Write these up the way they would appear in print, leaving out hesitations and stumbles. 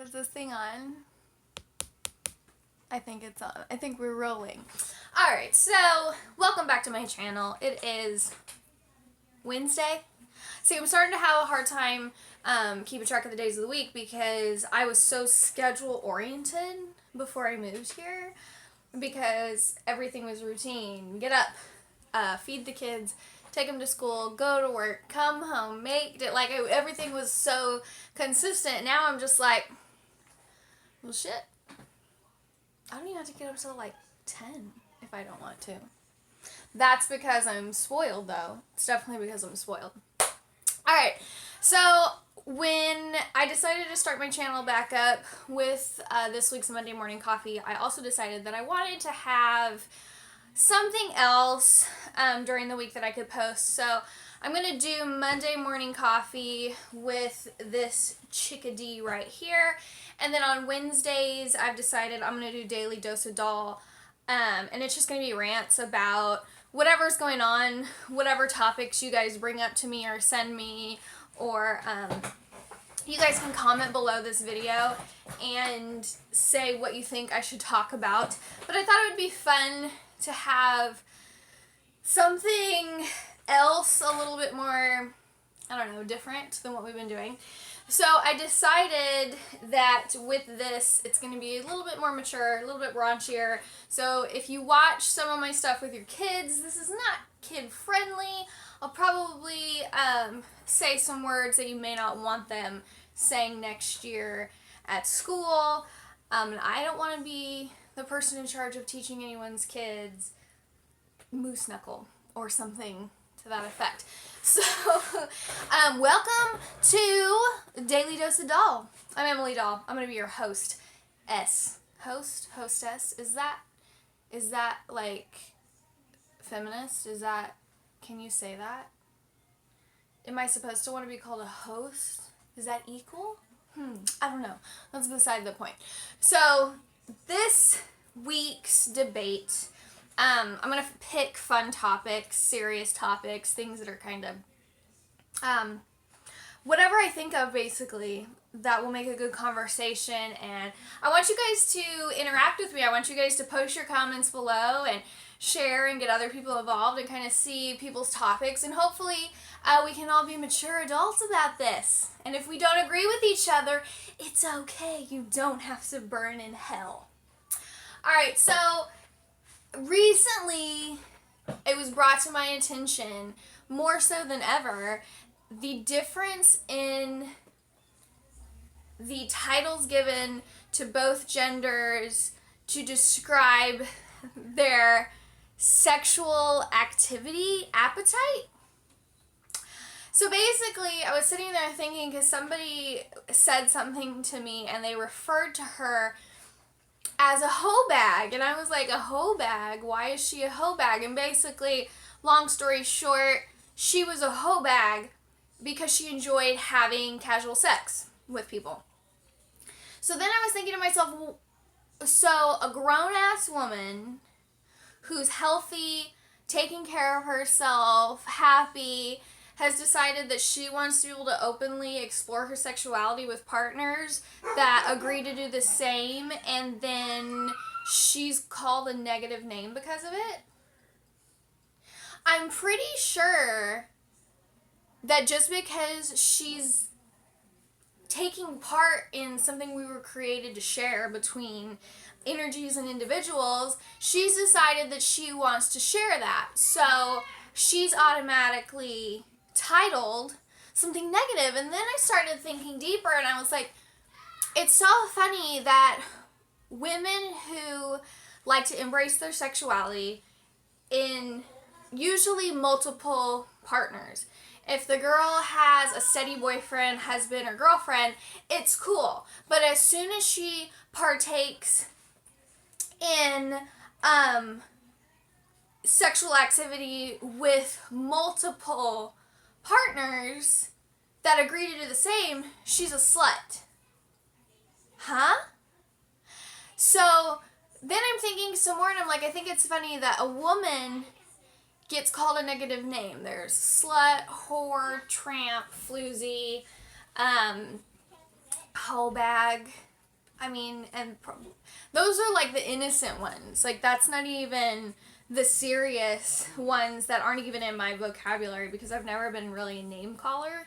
Is this thing on? I think it's on. I think we're rolling. Alright, so welcome back to my channel. It is Wednesday. See, I'm starting to have a hard time keeping track of the days of the week because I was so schedule oriented before I moved here because everything was routine. Get up, feed the kids, take them to school, go to work, come home, make it. Like, everything was so consistent. Now I'm just like, well, shit. I don't even have to get up till like 10 if I don't want to. That's because I'm spoiled, though. It's definitely because I'm spoiled. Alright, so when I decided to start my channel back up with this week's Monday Morning Coffee, I also decided that I wanted to have something else during the week that I could post. So I'm going to do Monday Morning Coffee with this chickadee right here. And then on Wednesdays, I've decided I'm going to do Daily Dose of Doll. And it's just going to be rants about whatever's going on, whatever topics you guys bring up to me or send me, or you guys can comment below this video and say what you think I should talk about. But I thought it would be fun to have something else a little bit more, I don't know, different than what we've been doing. So I decided that with this, it's going to be a little bit more mature, a little bit raunchier. So if you watch some of my stuff with your kids, this is not kid friendly. I'll probably say some words that you may not want them saying next year at school. And I don't want to be the person in charge of teaching anyone's kids moose knuckle or something to that effect. So, welcome to Daily Dose of Doll. I'm Emily Doll. I'm going to be your host. Hostess. Is that like feminist? Can you say that? Am I supposed to want to be called a host? Is that equal? I don't know. That's beside the point. So, this week's debate, I'm going to pick fun topics, serious topics, things that are kind of, whatever I think of, basically, that will make a good conversation. And I want you guys to interact with me. I want you guys to post your comments below and share and get other people involved and kind of see people's topics. And hopefully we can all be mature adults about this. And if we don't agree with each other, it's okay. You don't have to burn in hell. Alright, so recently it was brought to my attention, more so than ever, the difference in the titles given to both genders to describe their sexual activity, appetite. So basically, I was sitting there thinking, because somebody said something to me and they referred to her as a hoe bag, and I was like, a hoe bag? Why is she a hoe bag? And basically, long story short, she was a hoe bag because she enjoyed having casual sex with people. So then I was thinking to myself, well, so a grown-ass woman who's healthy, taking care of herself, happy, has decided that she wants to be able to openly explore her sexuality with partners that agree to do the same, and then she's called a negative name because of it. I'm pretty sure that just because she's taking part in something we were created to share between energies and individuals, she's decided that she wants to share that. So she's automatically titled something negative. And then I started thinking deeper, and I was like, it's so funny that women who like to embrace their sexuality in usually multiple partners. If the girl has a steady boyfriend, husband, or girlfriend, it's cool. But as soon as she partakes in sexual activity with multiple partners that agree to do the same, she's a slut. Huh? So then I'm thinking some more, and I'm like, I think it's funny that a woman gets called a negative name. There's slut, whore, tramp, floozy, hoe bag, I mean, and those are like the innocent ones. Like, that's not even the serious ones that aren't even in my vocabulary, because I've never been really a name caller.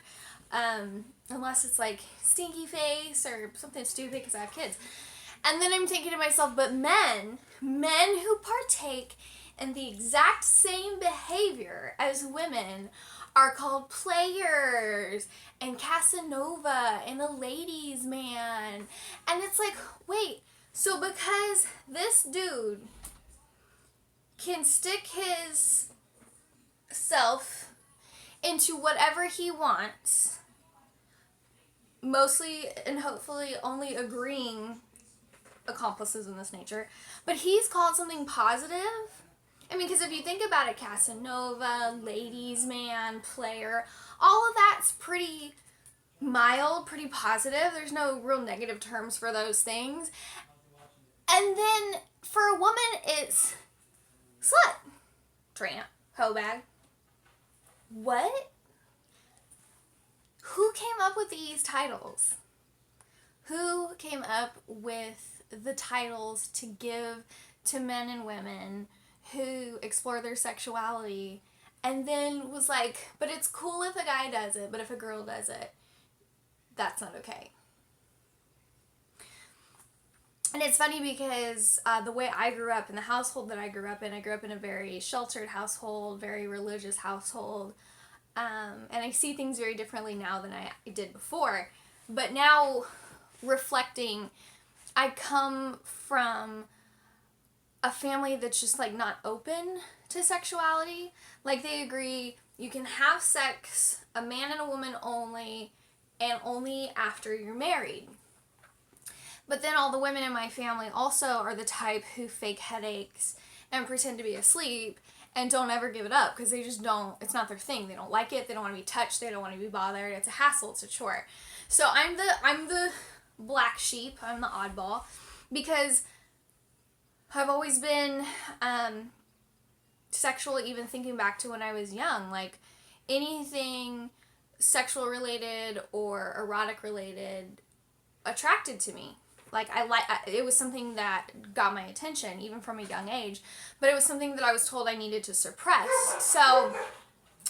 Unless it's like stinky face or something stupid because I have kids. And then I'm thinking to myself, but men who partake in the exact same behavior as women are called players and Casanova and a ladies' man. And it's like, wait, so because this dude can stick his self into whatever he wants, mostly and hopefully only agreeing accomplices in this nature, but he's called something positive. I mean, because if you think about it, Casanova, ladies' man, player, all of that's pretty mild, pretty positive. There's no real negative terms for those things. And then for a woman, it's slut, tramp, hoe bag. What? Who came up with these titles? Who came up with the titles to give to men and women who explore their sexuality, and then was like, but it's cool if a guy does it, but if a girl does it, that's not okay. And it's funny because the way I grew up, in the household that I grew up in a very sheltered household, very religious household, and I see things very differently now than I did before. But now, reflecting, I come from a family that's just like not open to sexuality. Like, they agree you can have sex, a man and a woman only, and only after you're married. But then all the women in my family also are the type who fake headaches and pretend to be asleep and don't ever give it up, because they just don't, it's not their thing. They don't like it. They don't want to be touched. They don't want to be bothered. It's a hassle. It's a chore. So I'm the black sheep. I'm the oddball, because I've always been sexual, even thinking back to when I was young. Like, anything sexual related or erotic related attracted to me. Like, it was something that got my attention, even from a young age, but it was something that I was told I needed to suppress. So,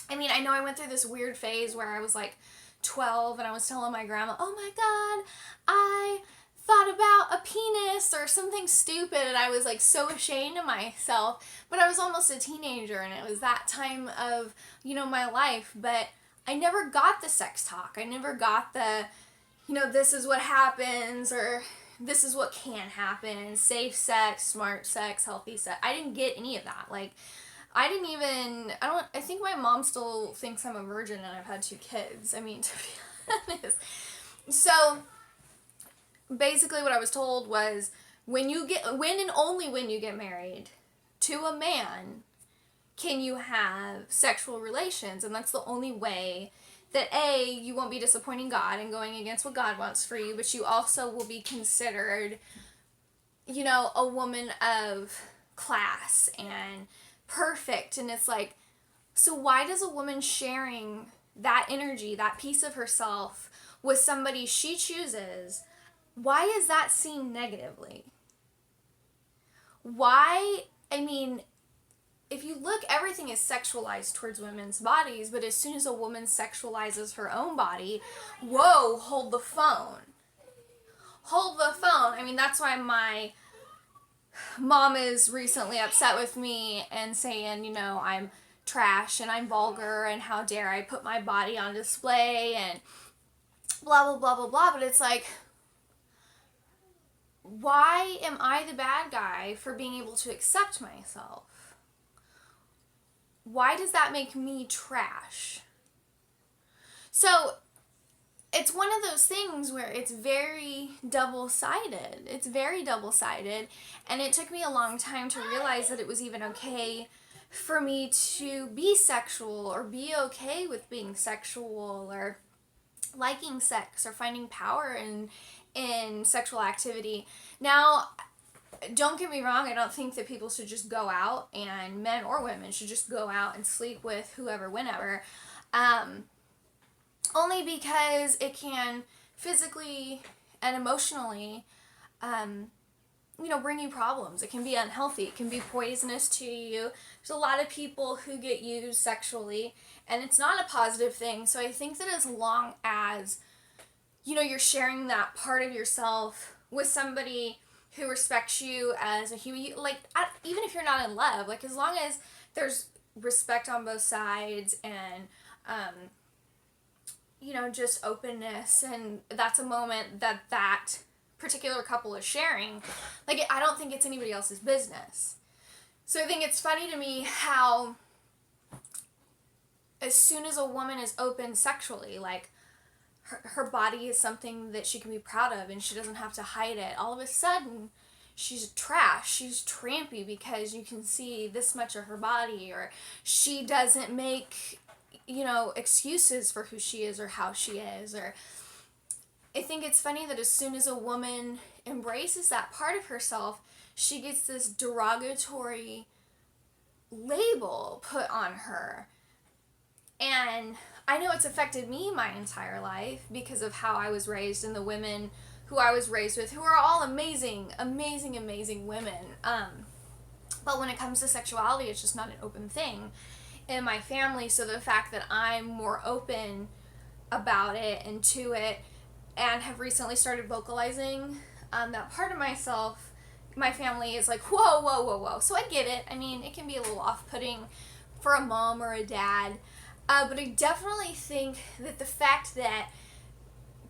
I mean, I know I went through this weird phase where I was like 12 and I was telling my grandma, oh my God, I thought about a penis or something stupid, and I was like so ashamed of myself. But I was almost a teenager, and it was that time of, my life. But I never got the sex talk. I never got the, this is what happens, or this is what can happen, safe sex, smart sex, healthy sex. I didn't get any of that. Like, I think my mom still thinks I'm a virgin and I've had 2 kids. I mean, to be honest. So, basically what I was told was, when and only when you get married to a man can you have sexual relations, and that's the only way that A, you won't be disappointing God and going against what God wants for you, but you also will be considered, a woman of class and perfect. And it's like, so why does a woman sharing that energy, that piece of herself with somebody she chooses, why is that seen negatively? Why? I mean, if you look, everything is sexualized towards women's bodies, but as soon as a woman sexualizes her own body, whoa, hold the phone. Hold the phone. I mean, that's why my mom is recently upset with me and saying, I'm trash and I'm vulgar and how dare I put my body on display and blah, blah, blah, blah, blah. But it's like, why am I the bad guy for being able to accept myself? Why does that make me trash? So, it's one of those things where it's very double-sided. It's very double-sided, and it took me a long time to realize that it was even okay for me to be sexual, or be okay with being sexual, or liking sex, or finding power in sexual activity. Now, don't get me wrong, I don't think that people should just go out, and men or women should just go out and sleep with whoever, whenever. Only because it can physically and emotionally bring you problems. It can be unhealthy. It can be poisonous to you. There's a lot of people who get used sexually, and it's not a positive thing. So I think that as long as, you're sharing that part of yourself with somebody who respects you as a human, even if you're not in love, as long as there's respect on both sides and, just openness, and that's a moment that particular couple is sharing, I don't think it's anybody else's business. So I think it's funny to me how as soon as a woman is open sexually, her body is something that she can be proud of and she doesn't have to hide it, all of a sudden she's trash, she's trampy because you can see this much of her body, or she doesn't make excuses for who she is or how she is. Or I think it's funny that as soon as a woman embraces that part of herself, she gets this derogatory label put on her. And I know it's affected me my entire life because of how I was raised and the women who I was raised with, who are all amazing, amazing, amazing women. But when it comes to sexuality, it's just not an open thing in my family. So the fact that I'm more open about it and to it, and have recently started vocalizing that part of myself, my family is like, whoa, whoa, whoa, whoa. So I get it. I mean, it can be a little off-putting for a mom or a dad. But I definitely think that the fact that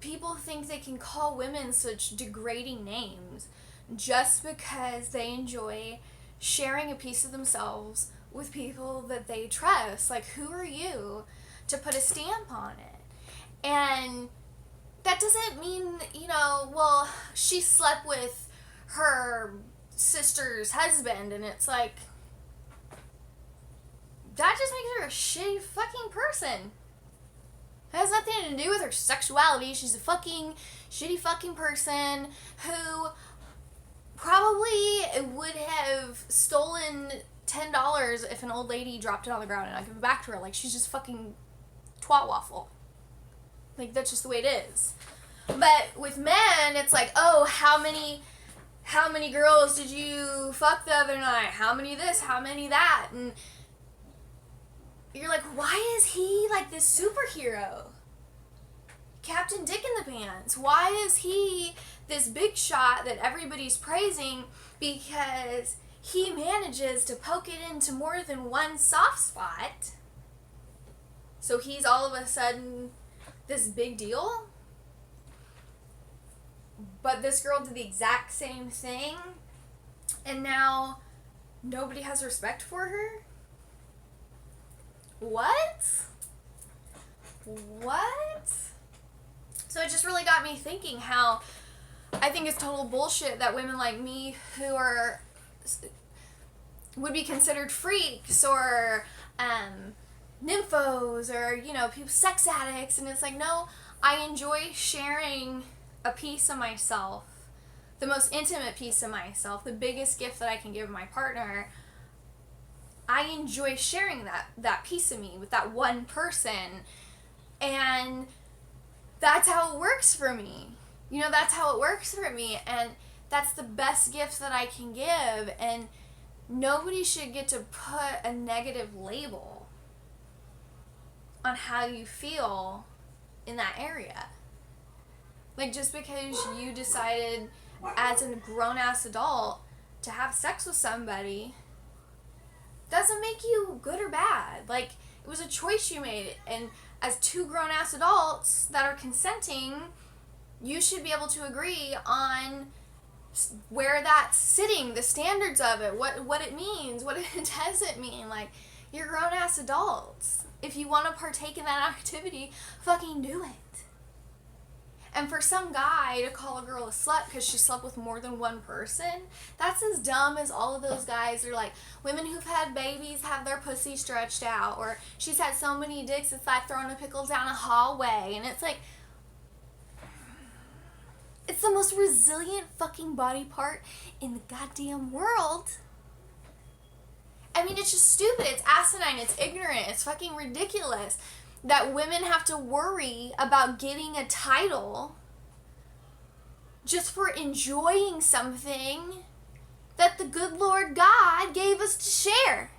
people think they can call women such degrading names just because they enjoy sharing a piece of themselves with people that they trust. Who are you to put a stamp on it? And that doesn't mean, well, she slept with her sister's husband, and it's that just makes her a shitty fucking person. It has nothing to do with her sexuality. She's a fucking shitty fucking person who probably would have stolen $10 if an old lady dropped it on the ground and I give it back to her. She's just fucking twat waffle. That's just the way it is. But with men, it's oh, how many girls did you fuck the other night? How many this? How many that? And you're why is he this superhero? Captain Dick in the Pants. Why is he this big shot that everybody's praising because he manages to poke it into more than one soft spot? So he's all of a sudden this big deal? But this girl did the exact same thing, and now nobody has respect for her? What? So it just really got me thinking how I think it's total bullshit that women like me who would be considered freaks or nymphos or, people, sex addicts, and it's no, I enjoy sharing a piece of myself, the most intimate piece of myself, the biggest gift that I can give my partner. I enjoy sharing that piece of me with that one person, and that's how it works for me. That's how it works for me, and that's the best gift that I can give, and nobody should get to put a negative label on how you feel in that area. Just because you decided as a grown-ass adult to have sex with somebody doesn't make you good or bad. It was a choice you made, and as two grown-ass adults that are consenting, you should be able to agree on where that's sitting, the standards of it, what it means, what it doesn't mean. You're grown-ass adults. If you want to partake in that activity, fucking do it. And for some guy to call a girl a slut because she slept with more than one person, that's as dumb as all of those guys are women who've had babies have their pussy stretched out, or she's had so many dicks it's throwing a pickle down a hallway. And it's it's the most resilient fucking body part in the goddamn world. I mean, it's just stupid. It's asinine. It's ignorant. It's fucking ridiculous that women have to worry about getting a title just for enjoying something that the good Lord God gave us to share.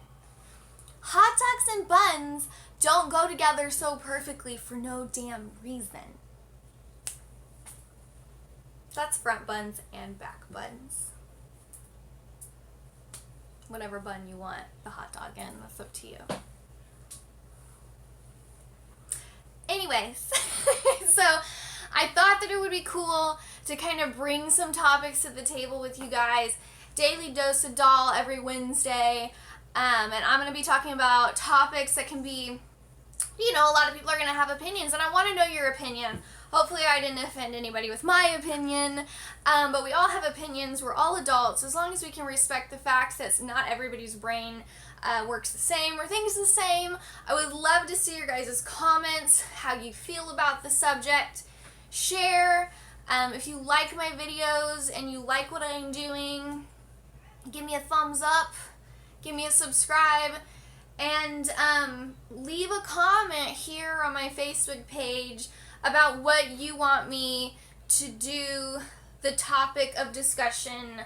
Hot dogs and buns don't go together so perfectly for no damn reason. That's front buns and back buns. Whatever bun you want the hot dog in, that's up to you. Anyways, so I thought that it would be cool to kind of bring some topics to the table with you guys. Daily Dose of Doll every Wednesday. And I'm going to be talking about topics that can be, you know, a lot of people are going to have opinions, and I want to know your opinion. Hopefully I didn't offend anybody with my opinion, but we all have opinions. We're all adults. As long as we can respect the fact that not everybody's brain works the same or thinks the same. I would love to see your guys' comments, how you feel about the subject. Share. If you like my videos and you like what I'm doing, give me a thumbs up, give me a subscribe, and leave a comment here on my Facebook page about what you want me to do the topic of discussion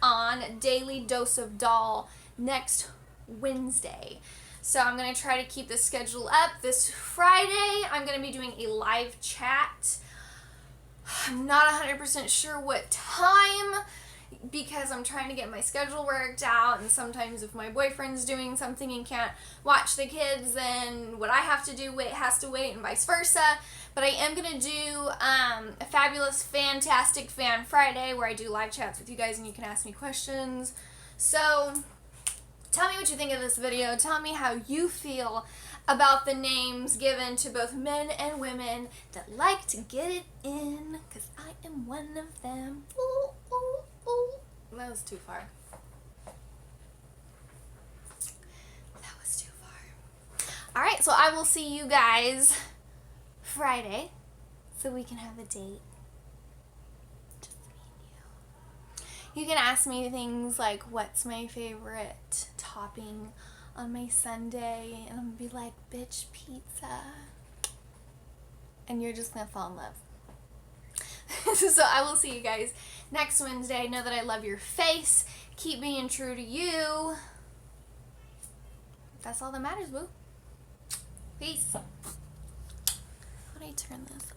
on Daily Dose of Doll next Wednesday. So I'm going to try to keep the schedule up. This Friday, I'm going to be doing a live chat. I'm not 100% sure what time because I'm trying to get my schedule worked out, and sometimes if my boyfriend's doing something and can't watch the kids, then what I have to do has to wait, and vice versa. But I am going to do a fabulous, fantastic Fan Friday where I do live chats with you guys and you can ask me questions. So tell me what you think of this video. Tell me how you feel about the names given to both men and women that like to get it in, because I am one of them. Ooh, ooh, ooh. That was too far. That was too far. Alright, so I will see you guys Friday so we can have a date. Just me and you. You can ask me things like, what's my favorite topping on my sundae, and I'm gonna be like, bitch, pizza. And you're just gonna fall in love. So I will see you guys next Wednesday. Know that I love your face. Keep being true to you. That's all that matters, boo. Peace. How do I turn this